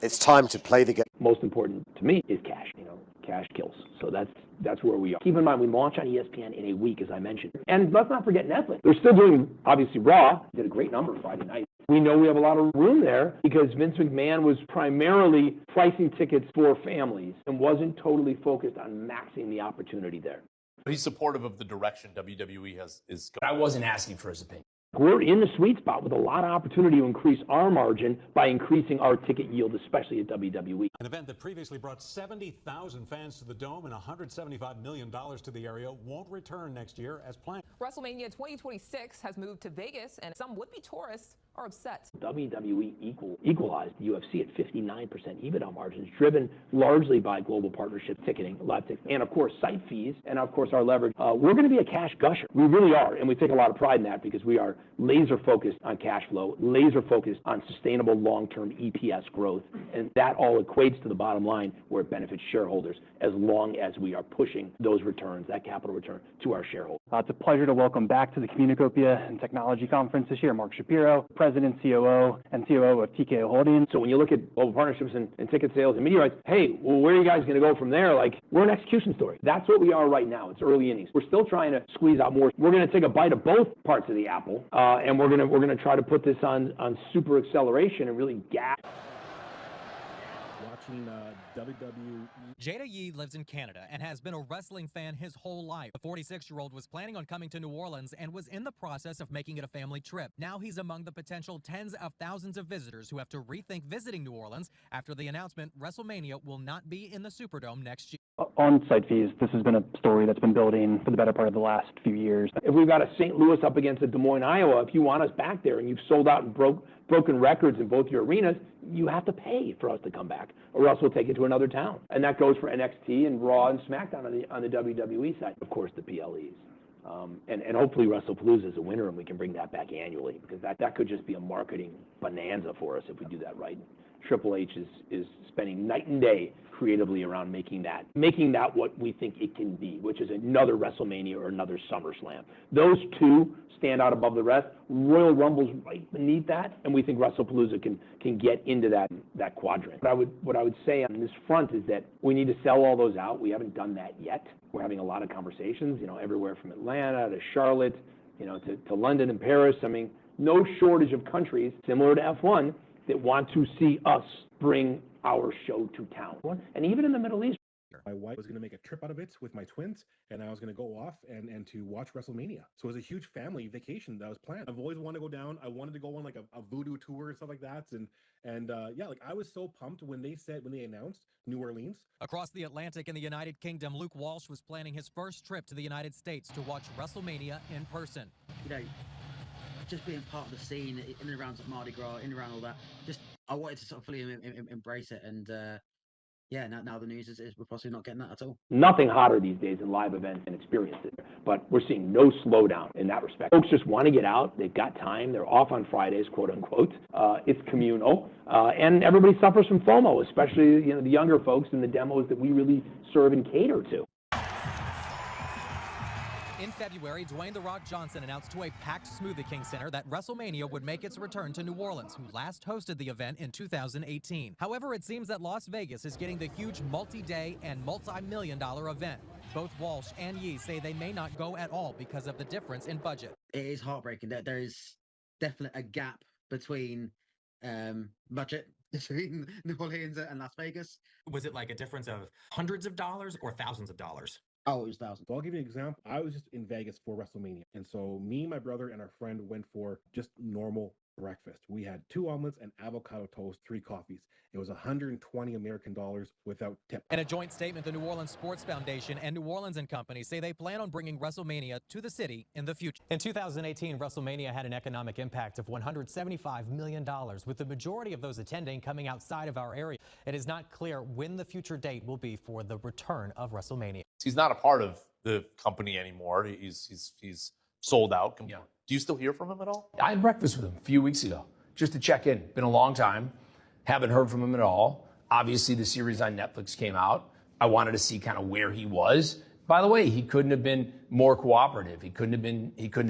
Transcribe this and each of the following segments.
It's time to play the game. Most important to me is cash. Cash kills. So that's where we are. Keep in mind, we launch on ESPN in a week, as I mentioned. And let's not forget Netflix. They're still doing, obviously, Raw. Did a great number Friday night. We know we have a lot of room there because Vince McMahon was primarily pricing tickets for families and wasn't totally focused on maxing the opportunity there. He's supportive of the direction WWE is going. I wasn't asking for his opinion. We're in the sweet spot with a lot of opportunity to increase our margin by increasing our ticket yield, especially at WWE. An event that previously brought 70,000 fans to the Dome and $175 million to the area won't return next year as planned. WrestleMania 2026 has moved to Vegas, and some would-be tourists are upset. WWE equalized the UFC at 59% EBITDA margins, driven largely by global partnership ticketing, live ticketing, and of course site fees, and of course our leverage. We're going to be a cash gusher. We really are, and we take a lot of pride in that because we are laser focused on cash flow, laser focused on sustainable long-term EPS growth, and that all equates to the bottom line where it benefits shareholders as long as we are pushing those returns, that capital return, to our shareholders. It's a pleasure to welcome back to the Communacopia and Technology Conference this year Mark Shapiro, President, COO, and COO of TKO Holdings. So when you look at global partnerships and ticket sales and media rights, hey, well, where are you guys going to go from there? We're an execution story. That's what we are right now. It's early innings. We're still trying to squeeze out more. We're going to take a bite of both parts of the apple, and we're going to try to put this on super acceleration and really gas. Watching WWE. Jada Yee lives in Canada and has been a wrestling fan his whole life. The 46-year-old was planning on coming to New Orleans and was in the process of making it a family trip. Now he's among the potential tens of thousands of visitors who have to rethink visiting New Orleans after the announcement WrestleMania will not be in the Superdome next year. On site fees, this has been a story that's been building for the better part of the last few years. If we've got a St. Louis up against a Des Moines, Iowa, if you want us back there and you've sold out and broken records in both your arenas, you have to pay for us to come back, or else we'll take it to another town. And that goes for NXT and Raw and SmackDown on the WWE side. Of course, the PLEs. And hopefully WrestlePalooza is a winner and we can bring that back annually, because that could just be a marketing bonanza for us if we do that right. Triple H is spending night and day creatively around making that what we think it can be, which is another WrestleMania or another SummerSlam. Those two stand out above the rest. Royal Rumble's right beneath that, and we think WrestlePalooza can get into that quadrant. What I would say on this front is that we need to sell all those out. We haven't done that yet. We're having a lot of conversations, everywhere from Atlanta to Charlotte, to London and Paris. I mean, no shortage of countries similar to F1 that want to see us bring our show to town. And even in the Middle East. My wife was going to make a trip out of it with my twins, and I was going to go off and to watch WrestleMania. So it was a huge family vacation that was planned. I've always wanted to go down. I wanted to go on a voodoo tour and stuff like that. And I was so pumped when they announced New Orleans. Across the Atlantic in the United Kingdom, Luke Walsh was planning his first trip to the United States to watch WrestleMania in person. Just being part of the scene in and around Mardi Gras, in and around all that, I wanted to sort of fully embrace it. And now the news is we're possibly not getting that at all. Nothing hotter these days than live events and experiences, but we're seeing no slowdown in that respect. Folks just want to get out. They've got time. They're off on Fridays, quote unquote. It's communal, and everybody suffers from FOMO, especially the younger folks in the demos that we really serve and cater to. In February, Dwayne "The Rock" Johnson announced to a packed Smoothie King Center that WrestleMania would make its return to New Orleans, who last hosted the event in 2018. However, it seems that Las Vegas is getting the huge multi-day and multi-million-dollar event. Both Walsh and Yee say they may not go at all because of the difference in budget. It is heartbreaking that there is definitely a gap between budget between New Orleans and Las Vegas. Was it like a difference of hundreds of dollars or thousands of dollars? Oh, it was thousands. So I'll give you an example. I was just in Vegas for WrestleMania. And so me, my brother, and our friend went for just normal breakfast. We had 2 omelets and avocado toast, 3 coffees. It was $120 American without tip. In a joint statement, the New Orleans Sports Foundation and New Orleans & Company say they plan on bringing WrestleMania to the city in the future. In 2018, WrestleMania had an economic impact of $175 million, with the majority of those attending coming outside of our area. It is not clear when the future date will be for the return of WrestleMania. He's not a part of the company anymore. He's sold out. Yeah. Do you still hear from him at all? I had breakfast with him a few weeks ago just to check in. Been a long time. Haven't heard from him at all. Obviously, the series on Netflix came out. I wanted to see kind of where he was. By the way, he couldn't have been more cooperative. He couldn't have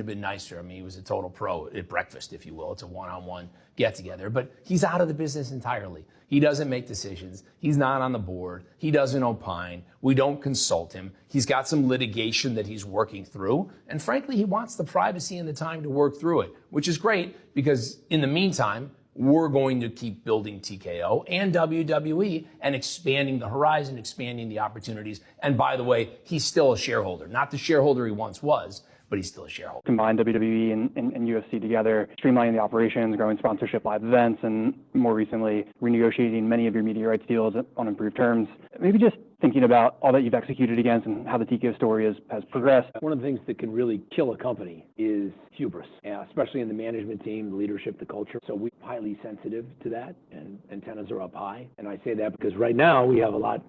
been nicer. I mean, he was a total pro at breakfast, if you will. It's a one-on-one get-together. But he's out of the business entirely. He doesn't make decisions. He's not on the board. He doesn't opine. We don't consult him. He's got some litigation that he's working through. And frankly, he wants the privacy and the time to work through it, which is great because in the meantime, we're going to keep building TKO and WWE and expanding the horizon, expanding the opportunities. And by the way, he's still a shareholder, not the shareholder he once was, but he's still a shareholder. Combine WWE and UFC together, streamlining the operations, growing sponsorship, live events, and more recently, renegotiating many of your media rights deals on improved terms. Maybe just thinking about all that you've executed against and how the TKO story has progressed. One of the things that can really kill a company is hubris, especially in the management team, the leadership, the culture. So we're highly sensitive to that, and antennas are up high. And I say that because right now we have a lot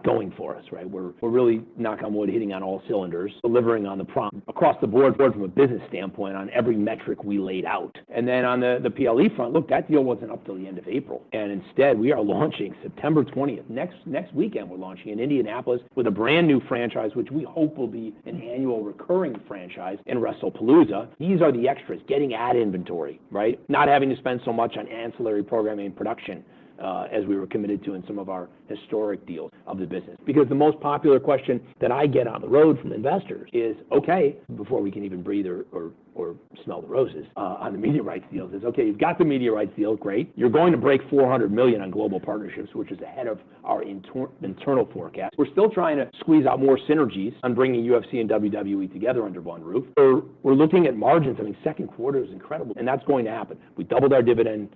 going for us, right? We're really, knock on wood, hitting on all cylinders, delivering on the promise across the board from a business standpoint on every metric we laid out. And then on the PLE front, look, that deal wasn't up till the end of April. And instead, we are launching September 20th. Next weekend, we're launching in Indianapolis with a brand new franchise, which we hope will be an annual recurring franchise in WrestlePalooza. These are the extras, getting ad inventory, right? Not having to spend so much on ancillary programming and production. As we were committed to in some of our historic deals of the business. Because the most popular question that I get on the road from investors is, okay, before we can even breathe or smell the roses on the media rights deals, is, okay, you've got the media rights deal, great. You're going to break $400 million on global partnerships, which is ahead of our internal forecast. We're still trying to squeeze out more synergies on bringing UFC and WWE together under one roof. We're looking at margins. I mean, second quarter is incredible, and that's going to happen. We doubled our dividend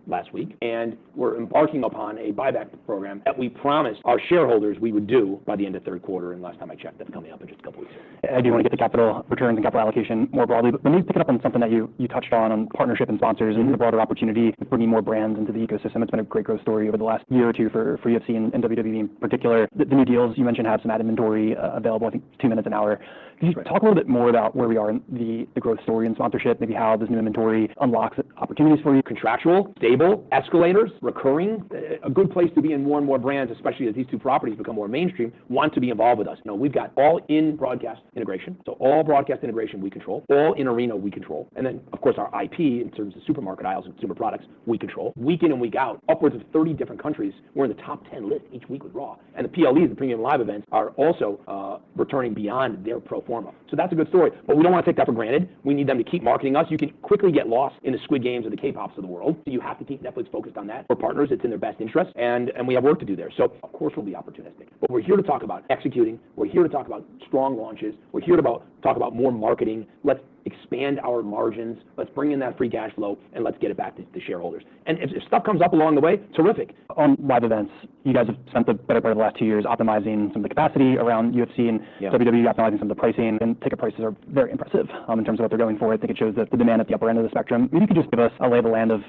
last week, and we're embarking upon a buyback program that we promised our shareholders we would do by the end of third quarter, and last time I checked, that's coming up in just a couple weeks. I do want to get to capital returns and capital allocation more broadly, but maybe picking up on something that you touched on partnership and sponsors and the broader opportunity of bringing more brands into the ecosystem. It's been a great growth story over the last year or two for UFC and WWE in particular. The new deals you mentioned have some ad inventory available, I think 2 minutes an hour. Could you talk a little bit more about where we are in the growth story and sponsorship, maybe how this new inventory unlocks opportunities for you? Contractual, stable, escalators, recurring, a good place to be in more and more brands, especially as these two properties become more mainstream, want to be involved with us. No, we've got all in broadcast integration. So all broadcast integration we control, all in arena we control. And then, of course, our IP in terms of supermarket aisles and consumer products we control. Week in and week out, upwards of 30 different countries, we're in the top 10 list each week with Raw. And the PLEs, the premium live events, are also returning beyond their pro forma. So that's a good story. But we don't want to take that for granted. We need them to keep marketing us. You can quickly get lost in the Squid Games or the K-pops of the world. So you have to keep Netflix focused on that. We're partners. It's in their best interest. And we have work to do there. So, of course, we'll be opportunistic. But we're here to talk about executing. We're here to talk about strong launches. We're here to talk about more marketing. Let's expand our margins. Let's bring in that free cash flow, and let's get it back to shareholders. And if stuff comes up along the way, terrific. On live events, you guys have spent the better part of the last 2 years optimizing some of the capacity around UFC and WWE, optimizing some of the pricing, and ticket prices are very impressive in terms of what they're going for. I think it shows that the demand at the upper end of the spectrum. Maybe you could just give us a lay of the land of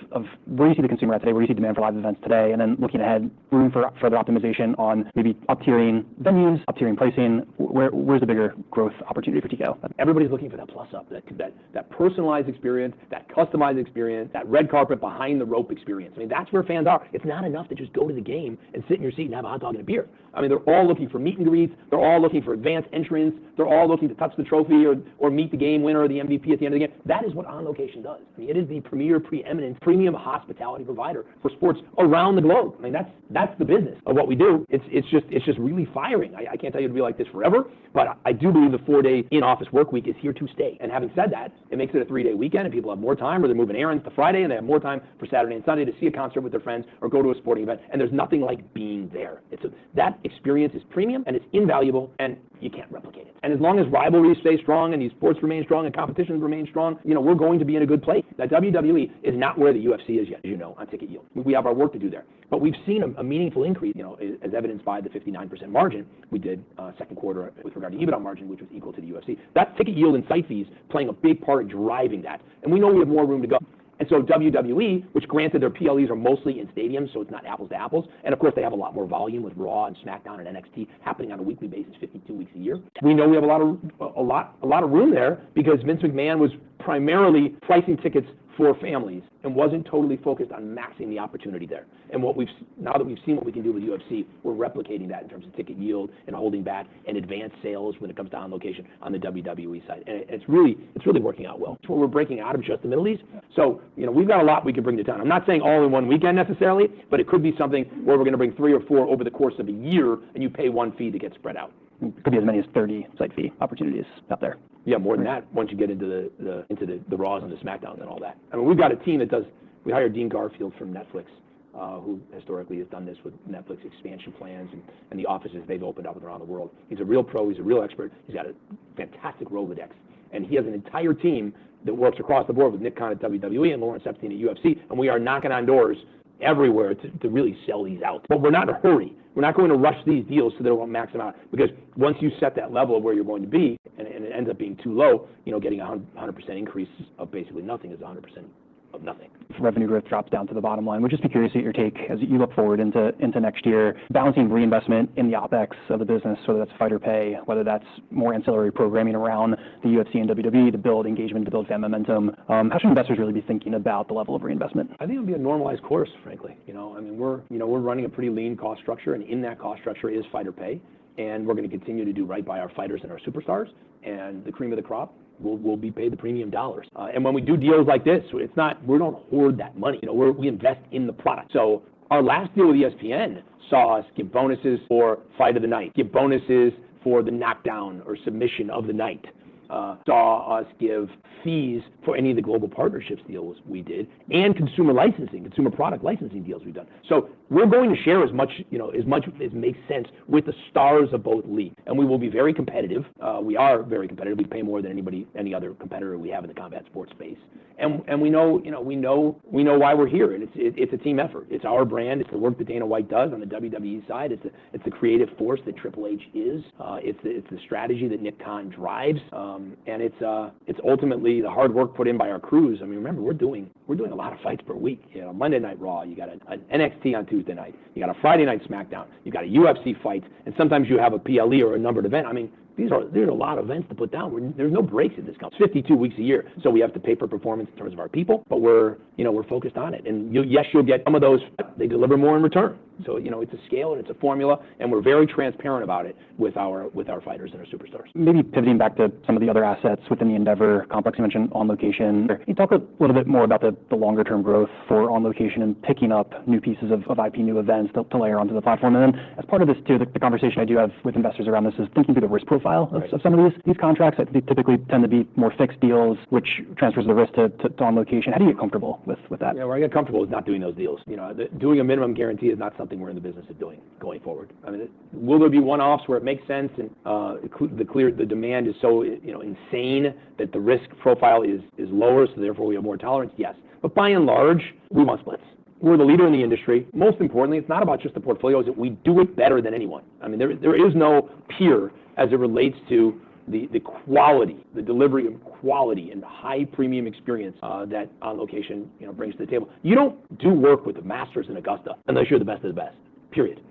where you see the consumer at today, where you see demand for live events today, and then looking ahead, room for further optimization on maybe up-tiering venues, up-tiering pricing. Where's the bigger growth opportunity for TKO? Everybody's looking for that plus-up, that personalized experience, that customized experience, that red carpet behind the rope experience. I mean, that's where fans are. It's not enough to just go to the game and sit in your seat and have a hot dog and a beer. I mean, they're all looking for meet and greets. They're all looking for advanced entrance. They're all looking to touch the trophy or meet the game winner or the MVP at the end of the game. That is what On Location does. I mean, it is the premier, preeminent, premium hospitality provider for sports around the globe. I mean, that's the business of what we do. It's just really firing. I can't tell you it'll be like this forever, but I do believe the 4-day in-office work week is here to stay. And having said that, it makes it a 3-day weekend, and people have more time, or they're moving errands to Friday, and they have more time for Saturday and Sunday to see a concert with their friends or go to a sporting event. And there's nothing like being there. That experience is premium, and it's invaluable, and you can't replicate it. And as long as rivalries stay strong and these sports remain strong and competitions remain strong, we're going to be in a good place. That WWE is not where the UFC is yet, as you know, on ticket yield. We have our work to do there. But we've seen a meaningful increase, as evidenced by the 59% margin we did second quarter with regard to EBITDA margin, which was equal to the UFC. That ticket yield and site fees playing a big part in driving that. And we know we have more room to go. And so WWE, which granted their PLEs are mostly in stadiums, so it's not apples to apples. And of course, they have a lot more volume with Raw and SmackDown and NXT happening on a weekly basis, 52 weeks a year. We know we have a lot of room there because Vince McMahon was primarily pricing tickets for families and wasn't totally focused on maxing the opportunity there. And now that we've seen what we can do with UFC, we're replicating that in terms of ticket yield and holding back and advanced sales when it comes to On Location on the WWE side. And it's really working out well. It's where we're breaking out of just the Middle East. So, we've got a lot we can bring to town. I'm not saying all in one weekend necessarily, but it could be something where we're going to bring 3 or 4 over the course of a year, and you pay one fee to get spread out. It could be as many as 30 site fee opportunities out there. Yeah, more than that once you get into the Raws and the Smackdowns and all that. I mean, we've got a team that we hired Dean Garfield from Netflix, who historically has done this with Netflix expansion plans and the offices they've opened up around the world. He's a real pro. He's a real expert. He's got a fantastic Rolodex. And he has an entire team that works across the board with Nick Khan at WWE and Lawrence Epstein at UFC. And we are knocking on doors everywhere to really sell these out. But we're not in a hurry. We're not going to rush these deals so they won't max them out. Because once you set that level of where you're going to be, and it ends up being too low, getting a 100% increase of basically nothing is 100% of nothing. If revenue growth drops down to the bottom line, would just be curious at your take as you look forward into next year, balancing reinvestment in the OpEx of the business, whether that's fighter pay, whether that's more ancillary programming around the UFC and WWE to build engagement, to build fan momentum. How should investors really be thinking about the level of reinvestment? I think it'll be a normalized course, frankly. We're running a pretty lean cost structure, and in that cost structure is fighter pay, and we're going to continue to do right by our fighters and our superstars, and the cream of the crop will be paid the premium dollars. And when we do deals like this, we don't hoard that money. We invest in the product. So our last deal with ESPN saw us give bonuses for fight of the night, give bonuses for the knockdown or submission of the night. Saw us give fees for any of the global partnerships deals we did, and consumer product licensing deals we've done. So we're going to share as much as makes sense with the stars of both leagues, and we will be very competitive. We are very competitive. We pay more than any other competitor we have in the combat sports space, and we know why we're here. And it's a team effort. It's our brand. It's the work that Dana White does on the WWE side. It's the creative force that Triple H is. It's the strategy that Nick Khan drives. And it's ultimately the hard work put in by our crews. I mean, remember, we're doing a lot of fights per week. Monday Night Raw, you got an NXT on Tuesday night, you got a Friday Night Smackdown, you got a UFC fight, and sometimes you have a PLE or a numbered event. I mean, there's a lot of events to put down. There's no breaks in this company. It's 52 weeks a year, so we have to pay for performance in terms of our people, but we're focused on it. And you'll get some of those. They deliver more in return. So it's a scale and it's a formula, and we're very transparent about it with our fighters and our superstars. Maybe pivoting back to some of the other assets within the Endeavor complex, you mentioned On Location. Can you talk a little bit more about the longer term growth for On Location and picking up new pieces of IP, new events to layer onto the platform? And then as part of this too, the conversation I do have with investors around this is thinking through the risk profile of some of these contracts. They typically tend to be more fixed deals, which transfers the risk to On Location. How do you get comfortable with that? Yeah, where I get comfortable is not doing those deals. Doing a minimum guarantee is not something we're in the business of doing going forward. I mean, will there be one-offs where it makes sense and the demand is so insane that the risk profile is lower, so therefore we have more tolerance? Yes. But by and large, we want splits. We're the leader in the industry. Most importantly, it's not about just the portfolios, that we do it better than anyone. I mean, there is no peer as it relates to the quality, the delivery of quality and high premium experience that On Location brings to the table. You don't do work with the Masters in Augusta unless you're the best of the best, period.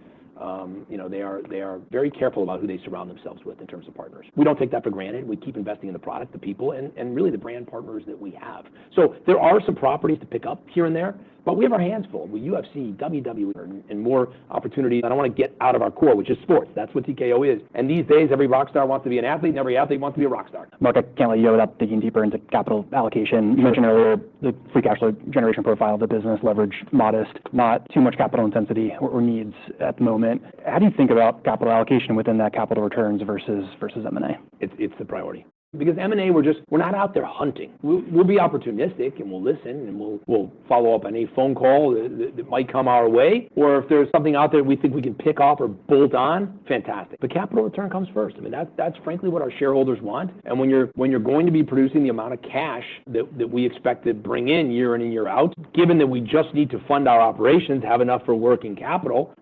They are very careful about who they surround themselves with in terms of partners. We don't take that for granted. We keep investing in the product, the people, and really the brand partners that we have. So there are some properties to pick up here and there, but we have our hands full with UFC, WWE, and more opportunities. I don't want to get out of our core, which is sports. That's what TKO is. And these days, every rock star wants to be an athlete, and every athlete wants to be a rock star. Mark, I can't let you go without digging deeper into capital allocation. You mentioned earlier the free cash flow generation profile of the business, leverage modest, not too much capital intensity or needs at the moment. How do you think about capital allocation within that capital returns versus M&A? It's the priority. Because M&A, we're not out there hunting. We'll be opportunistic and we'll listen and we'll follow up on any phone call that might come our way. Or if there's something out there we think we can pick off or bolt on, fantastic. But capital return comes first. I mean, that's frankly what our shareholders want. And when you're going to be producing the amount of cash that we expect to bring in and year out, given that we just need to fund our operations, have enough for working capital,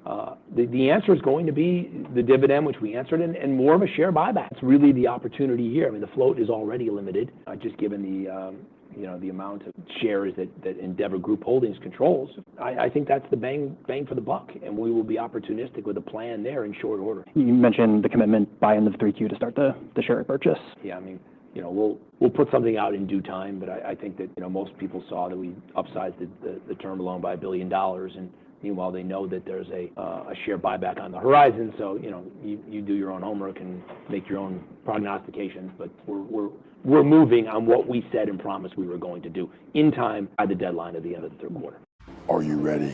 the answer is going to be the dividend, which we answered, and more of a share buyback. It's really the opportunity here. I mean, the float is already limited, just given the amount of shares that Endeavor Group Holdings controls. I think that's the bang for the buck, and we will be opportunistic with a plan there in short order. You mentioned the commitment by end of 3Q to start the share purchase. Yeah, I mean, you know, we'll put something out in due time. But I think that, you know, most people saw that we upsized the term loan by $1 billion, and meanwhile they know that there's a share buyback on the horizon. So, you know, you do your own homework and make your own prognostications. But we're moving on what we said and promised we were going to do in time by the deadline of the end of the third quarter. Are you ready?